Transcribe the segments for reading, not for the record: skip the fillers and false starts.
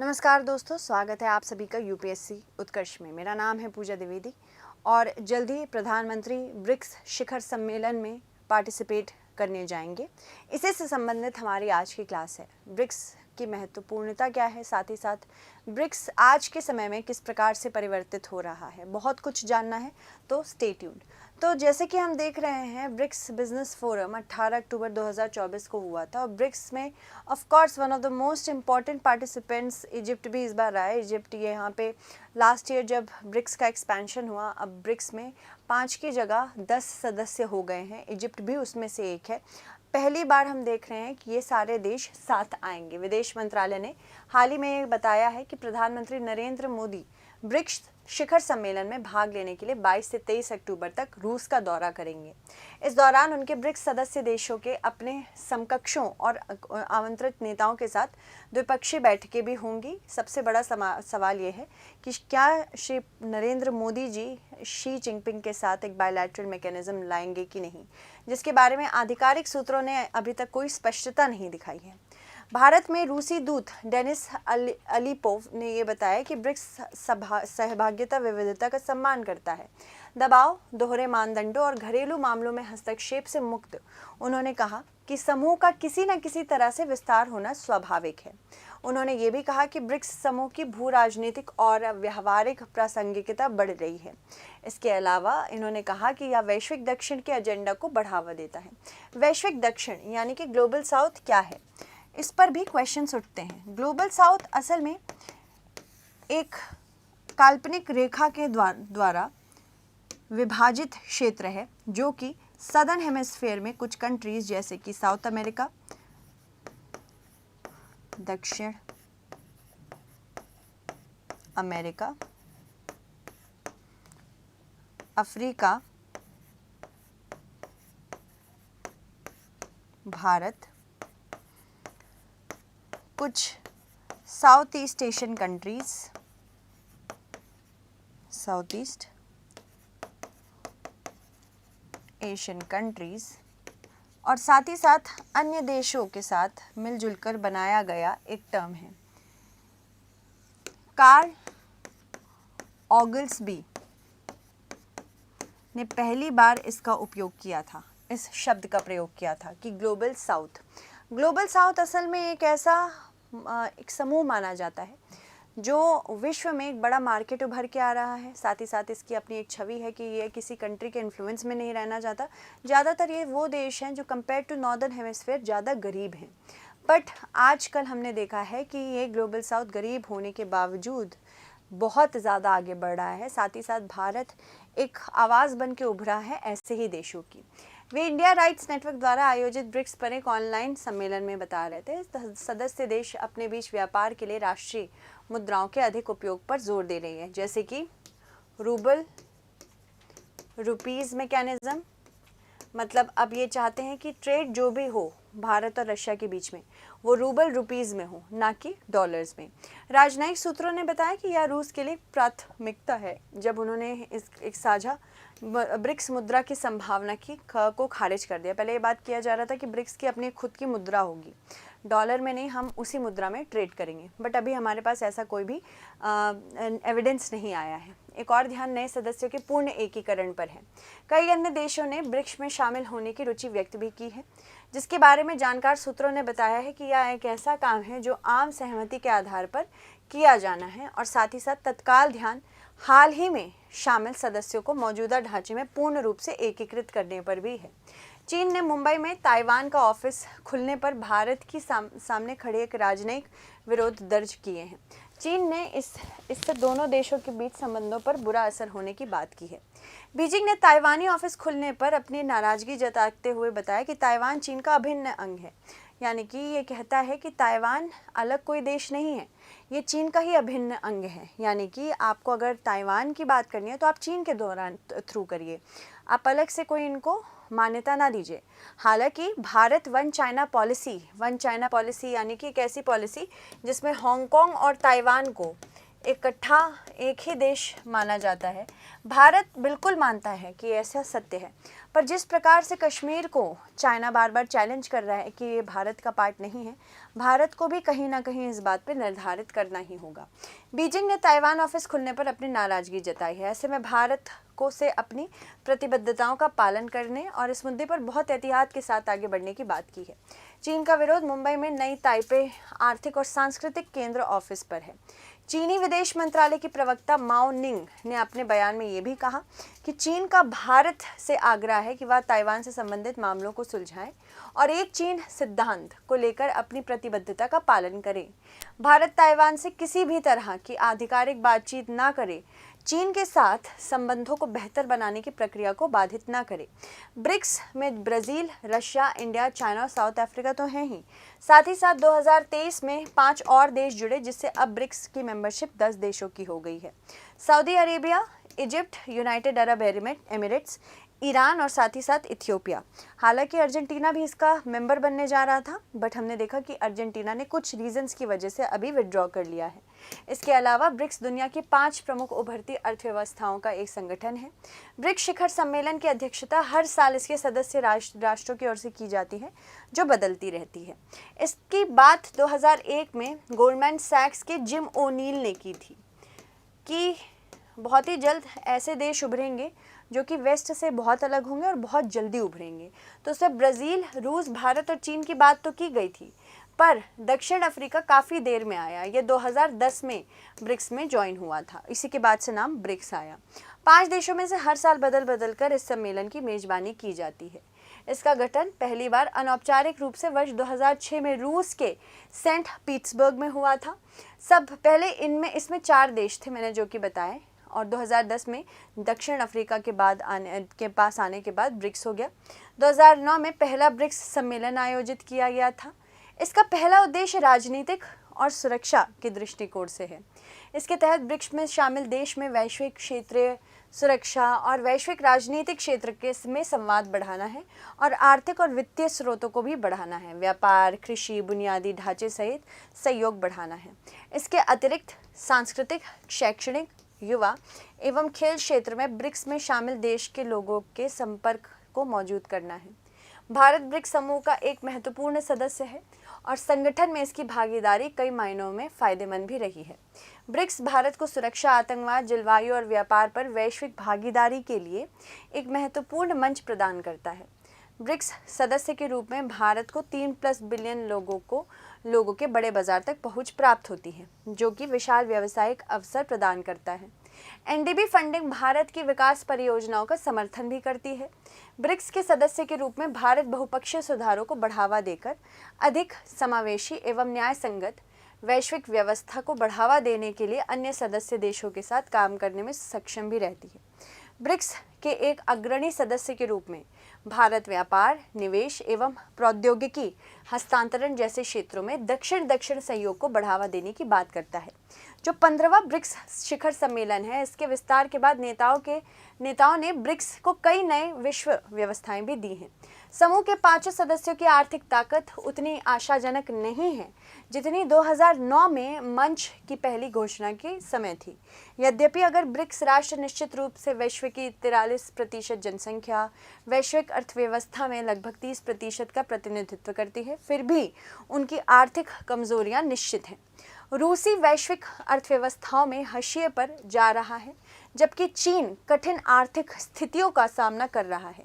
नमस्कार दोस्तों, स्वागत है आप सभी का यूपीएससी उत्कर्ष में। मेरा नाम है पूजा द्विवेदी और जल्द ही प्रधानमंत्री ब्रिक्स शिखर सम्मेलन में पार्टिसिपेट करने जाएंगे। इसी से संबंधित हमारी आज की क्लास है। ब्रिक्स की महत्वपूर्णता क्या है, साथ ही साथ ब्रिक्स आज के समय में किस प्रकार से परिवर्तित हो रहा है, बहुत कुछ जानना है, तो स्टे ट्यून्ड। तो जैसे कि हम देख रहे हैं, ब्रिक्स बिजनेस फोरम 18 अक्टूबर 2024 को हुआ था और ब्रिक्स में of course one of the most important participants Egypt भी इस बार आए। इजिप्ट ये यहाँ पे लास्ट ईयर जब ब्रिक्स का एक्सपेंशन हुआ, अब ब्रिक्स में 5 की जगह 10 सदस्य हो गए हैं। इजिप्ट भी उसमें से एक है। पहली बार हम देख रहे हैं कि ये सारे देश साथ आएंगे। विदेश मंत्रालय ने हाल ही में ये बताया है कि प्रधानमंत्री नरेंद्र मोदी ब्रिक्स शिखर सम्मेलन में भाग लेने के लिए 22 से 23 अक्टूबर तक रूस का दौरा करेंगे। इस दौरान उनके ब्रिक्स सदस्य देशों के अपने समकक्षों और आमंत्रित नेताओं के साथ द्विपक्षीय बैठकें भी होंगी। सबसे बड़ा सवाल ये है कि क्या श्री नरेंद्र मोदी जी शी जिनपिंग के साथ एक बायलैटरल मैकेनिज्म लाएंगे कि नहीं, जिसके बारे में आधिकारिक सूत्रों ने अभी तक कोई स्पष्टता नहीं दिखाई है। भारत में रूसी दूत डेनिस अलीपोव ने ये बताया कि ब्रिक्स सहभागिता विविधता का सम्मान करता है, दबाव, दोहरे मानदंडों और घरेलू मामलों में हस्तक्षेप से मुक्त। उन्होंने कहा कि समूह का किसी न किसी तरह से विस्तार होना स्वाभाविक है। उन्होंने ये भी कहा कि ब्रिक्स समूह की भू राजनीतिक और व्यावहारिक प्रासंगिकता बढ़ रही है। इसके अलावा इन्होंने कहा कि यह वैश्विक दक्षिण के एजेंडा को बढ़ावा देता है। वैश्विक दक्षिण यानी कि ग्लोबल साउथ क्या है, इस पर भी क्वेश्चंस उठते हैं। ग्लोबल साउथ असल में एक काल्पनिक रेखा के द्वारा विभाजित क्षेत्र है जो कि सदर्न हेमिस्फीयर में कुछ कंट्रीज जैसे कि साउथ अमेरिका, दक्षिण अमेरिका, अफ्रीका, भारत, कुछ south east Asian countries, south east Asian countries और साथ ही साथ अन्य देशों के साथ मिलजुल कर बनाया गया एक टर्म है। कार्ल ऑगल्सबी ने पहली बार इसका उपयोग किया था, इस शब्द का प्रयोग किया था कि ग्लोबल साउथ। ग्लोबल साउथ असल में एक ऐसा एक समूह माना जाता है जो विश्व में एक बड़ा मार्केट उभर के आ रहा है। साथ ही साथ इसकी अपनी एक छवि है कि ये किसी कंट्री के इन्फ्लुएंस में नहीं रहना चाहता। ज़्यादातर ये वो देश हैं जो कंपेयर टू नॉर्दर्न हेमिस्फीयर ज़्यादा गरीब हैं, बट आजकल हमने देखा है कि ये ग्लोबल साउथ गरीब होने के बावजूद बहुत ज़्यादा आगे बढ़ रहा है। साथ ही साथ भारत एक आवाज़ बन के उभरा है ऐसे ही देशों की। वे इंडिया राइट्स नेटवर्क द्वारा आयोजित ब्रिक्स पर एक ऑनलाइन सम्मेलन में बता रहे थे, सदस्य देश अपने बीच व्यापार के लिए राष्ट्रीय मुद्राओं के अधिक उपयोग पर जोर दे रही है, जैसे कि रूबल, रुपीज़ मैकेनिज्म। मतलब अब ये चाहते हैं कि ट्रेड जो भी हो भारत और रशिया के बीच में वो रूबल रुपीज़ में हो, ना कि डॉलर्स में। राजनयिक सूत्रों ने बताया कि यह रूस के लिए प्राथमिकता है जब उन्होंने इस एक साझा ब्रिक्स मुद्रा की संभावना को खारिज कर दिया। पहले ये बात किया जा रहा था कि ब्रिक्स की अपनी खुद की मुद्रा होगी, डॉलर में नहीं, हम उसी मुद्रा में ट्रेड करेंगे, बट अभी हमारे पास ऐसा कोई भी एविडेंस नहीं आया है। एक और ध्यान नए सदस्यों के पूर्ण एकीकरण पर है। कई अन्य देशों ने ब्रिक्स में शामिल होने की रुचि व्यक्त भी की है, जिसके बारे में जानकार सूत्रों ने बताया है कि यह एक ऐसा काम है जो आम सहमति के आधार पर किया जाना है और साथ ही साथ तत्काल ध्यान हाल ही में शामिल सदस्यों को मौजूदा ढांचे में पूर्ण रूप से एकीकृत करने पर भी है। चीन ने मुंबई में ताइवान का ऑफिस खुलने पर भारत की सामने खड़े एक राजनयिक विरोध दर्ज किए हैं। चीन ने इससे दोनों देशों के बीच संबंधों पर बुरा असर होने की बात की है। बीजिंग ने ताइवानी ऑफिस खुलने पर अपनी नाराजगी जताते हुए बताया कि ताइवान चीन का अभिन्न अंग है, यानी कि ये कहता है कि ताइवान अलग कोई देश नहीं है, ये चीन का ही अभिन्न अंग है। यानी कि आपको अगर ताइवान की बात करनी है तो आप चीन के दौरान थ्रू करिए, आप अलग से कोई इनको मान्यता ना दीजिए। हालांकि भारत वन चाइना पॉलिसी यानी कि एक ऐसी पॉलिसी जिसमें हांगकांग और ताइवान को इकट्ठा एक ही देश माना जाता है। भारत बिल्कुल मानता है कि ऐसा सत्य है, पर जिस प्रकार से कश्मीर को चाइना बार बार चैलेंज कर रहा है कि ये भारत का पार्ट नहीं है, भारत को भी कहीं ना कहीं इस बात पर निर्धारित करना ही होगा। बीजिंग ने ताइवान ऑफिस खुलने पर अपनी नाराजगी जताई है। ऐसे में भारत को से अपनी प्रतिबद्धताओं का पालन करने और इस मुद्दे पर बहुत एहतियात के साथ आगे बढ़ने की बात की है। चीन का विरोध मुंबई में नई ताइपे आर्थिक और सांस्कृतिक केंद्र ऑफिस पर है। चीनी विदेश मंत्रालय की प्रवक्ता माओ निंग ने अपने बयान में ये भी कहा कि चीन का भारत से आग्रह है कि वह ताइवान से संबंधित मामलों को सुलझाए और एक चीन सिद्धांत को लेकर अपनी प्रतिबद्धता का पालन करे। भारत ताइवान से किसी भी तरह की आधिकारिक बातचीत ना करे, चीन के साथ संबंधों को बेहतर बनाने की प्रक्रिया को बाधित ना करे। ब्रिक्स में ब्राजील, रशिया, इंडिया, चाइना और साउथ अफ्रीका तो हैं ही, साथ ही साथ 2023 में 5 और देश जुड़े, जिससे अब ब्रिक्स की मेंबरशिप 10 देशों की हो गई है। Saudi Arabia, Egypt, United Arab Emirates, Iran और साथ ही साथ इथियोपिया। हालांकि अर्जेंटीना भी इसका मेंबर बनने जा रहा था, बट हमने देखा कि अर्जेंटीना ने कुछ रीजंस की वजह से अभी विड्रॉ कर लिया है। इसके अलावा ब्रिक्स दुनिया की 5 प्रमुख उभरती अर्थव्यवस्थाओं का एक संगठन है। ब्रिक्स शिखर सम्मेलन की अध्यक्षता हर साल इसके सदस्य राष्ट्रों की ओर से की जाती है, जो बदलती रहती है। इसकी बात 2001 में गोल्डमैन सैक्स के जिम ओनील ने की थी कि बहुत ही जल्द ऐसे देश उभरेंगे जो कि वेस्ट से बहुत अलग होंगे और बहुत जल्दी उभरेंगे। तो उसमें ब्राज़ील, रूस, भारत और चीन की बात तो की गई थी, पर दक्षिण अफ्रीका काफ़ी देर में आया। ये 2010 में ब्रिक्स में ज्वाइन हुआ था, इसी के बाद से नाम ब्रिक्स आया। 5 देशों में से हर साल बदल कर इस सम्मेलन की मेज़बानी की जाती है। इसका गठन पहली बार अनौपचारिक रूप से वर्ष 2006 में रूस के सेंट पीटर्सबर्ग में हुआ था। सब पहले इसमें 4 देश थे, मैंने जो कि बताए, और 2010 में दक्षिण अफ्रीका के पास आने के बाद ब्रिक्स हो गया। 2009 में पहला ब्रिक्स सम्मेलन आयोजित किया गया था। इसका पहला उद्देश्य राजनीतिक और सुरक्षा के दृष्टिकोण से है। इसके तहत ब्रिक्स में शामिल देश में वैश्विक क्षेत्रीय सुरक्षा और वैश्विक राजनीतिक क्षेत्र में संवाद बढ़ाना है और आर्थिक और वित्तीय स्रोतों को भी बढ़ाना है। व्यापार, कृषि, बुनियादी ढांचे सहित सहयोग बढ़ाना है। इसके अतिरिक्त सांस्कृतिक, शैक्षणिक, युवा एवं खेल क्षेत्र में ब्रिक्स में शामिल देश के लोगों के संपर्क को मौजूद करना है। भारत ब्रिक्स समूह का एक महत्वपूर्ण सदस्य है और संगठन में इसकी भागीदारी कई मायनों में फायदेमंद भी रही है। ब्रिक्स भारत को सुरक्षा, आतंकवाद, जलवायु और व्यापार पर वैश्विक भागीदारी के लिए एक महत्वपूर्ण मंच प्रदान करता है। ब्रिक्स सदस्य के रूप में भारत को 3+ बिलियन लोगों के बड़े बाजार तक पहुंच प्राप्त होती है, जो कि विशाल व्यावसायिक अवसर प्रदान करता है। एनडीबी फंडिंग भारत की विकास परियोजनाओं का समर्थन भी करती है। ब्रिक्स के सदस्य के रूप में भारत बहुपक्षीय सुधारों को बढ़ावा देकर अधिक समावेशी एवं न्याय संगत वैश्विक व्यवस्था को बढ़ावा देने के लिए अन्य सदस्य देशों के साथ काम करने में सक्षम भी रहती है। ब्रिक्स के एक अग्रणी सदस्य के रूप में भारत व्यापार, निवेश एवं प्रौद्योगिकी हस्तांतरण जैसे क्षेत्रों में दक्षिण सहयोग को बढ़ावा देने की बात करता है। जो 15वां ब्रिक्स शिखर सम्मेलन है, इसके विस्तार के बाद नेताओं ने ब्रिक्स को कई नए विश्व व्यवस्थाएं भी दी हैं। समूह के 5 सदस्यों की आर्थिक ताकत उतनी आशाजनक नहीं है जितनी 2009 में मंच की पहली घोषणा के समय थी। यद्यपि अगर ब्रिक्स राष्ट्र निश्चित रूप से वैश्व की 43% जनसंख्या, वैश्विक अर्थव्यवस्था में लगभग 30% का प्रतिनिधित्व करती है, फिर भी उनकी आर्थिक कमजोरियां निश्चित हैं। रूसी वैश्विक अर्थव्यवस्थाओं में हाशिए पर जा रहा है, जबकि चीन कठिन आर्थिक स्थितियों का सामना कर रहा है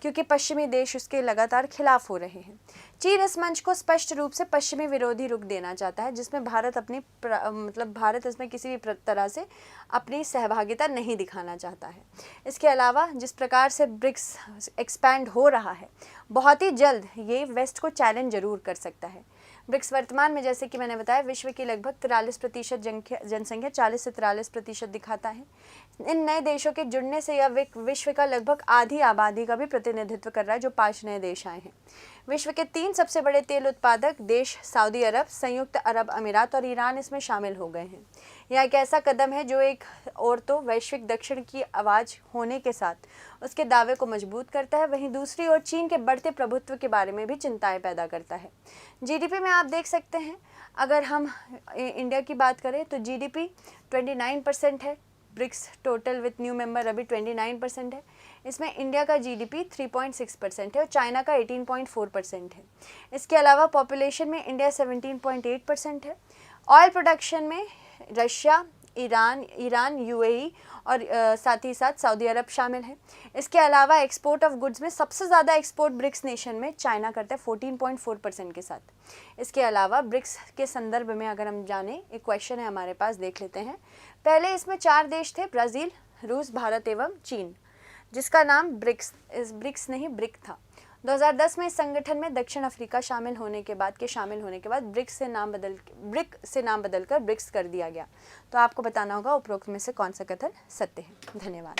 क्योंकि पश्चिमी देश उसके लगातार खिलाफ हो रहे हैं। चीन इस मंच को स्पष्ट रूप से पश्चिमी विरोधी रुख देना चाहता है, जिसमें भारत इसमें किसी भी तरह से अपनी सहभागिता नहीं दिखाना चाहता है। इसके अलावा जिस प्रकार से ब्रिक्स एक्सपैंड हो रहा है, बहुत ही जल्द ये वेस्ट को चैलेंज जरूर कर सकता है। ब्रिक्स वर्तमान में, जैसे कि मैंने बताया, विश्व की लगभग 43% जनसंख्या 40 से 43% दिखाता है। इन नए देशों के जुड़ने से यह विश्व का लगभग आधी आबादी का भी प्रतिनिधित्व कर रहा है, जो 5 नए देश आए हैं। विश्व के 3 सबसे बड़े तेल उत्पादक देश सऊदी अरब, संयुक्त अरब अमीरात और ईरान इसमें शामिल हो गए हैं। यह एक ऐसा कदम है जो एक और तो वैश्विक दक्षिण की आवाज़ होने के साथ उसके दावे को मजबूत करता है, वहीं दूसरी ओर चीन के बढ़ते प्रभुत्व के बारे में भी चिंताएं पैदा करता है। जीडीपी में आप देख सकते हैं, अगर हम इंडिया की बात करें तो जीडीपी 29% है, BRICS total with new member अभी 29% है। इसमें इंडिया का जीडीपी 3.6% है और चाइना का 18.4% है। इसके अलावा पॉपुलेशन में इंडिया 17.8% है। ऑयल प्रोडक्शन में रशिया, ईरान, यूएई और साथ ही साथ सऊदी अरब शामिल है। इसके अलावा एक्सपोर्ट ऑफ गुड्स में सबसे ज़्यादा एक्सपोर्ट ब्रिक्स नेशन में चाइना करता है 14.4% के साथ। इसके अलावा ब्रिक्स के संदर्भ में अगर हम जाने, एक क्वेश्चन है हमारे पास, देख लेते हैं। पहले इसमें 4 देश थे, ब्राज़ील, रूस, भारत एवं चीन, जिसका नाम ब्रिक्स नहीं ब्रिक था। 2010 में इस संगठन में दक्षिण अफ्रीका शामिल होने के बाद ब्रिक से नाम बदलकर ब्रिक्स कर दिया गया। तो आपको बताना होगा उपरोक्त में से कौन सा कथन सत्य है। धन्यवाद।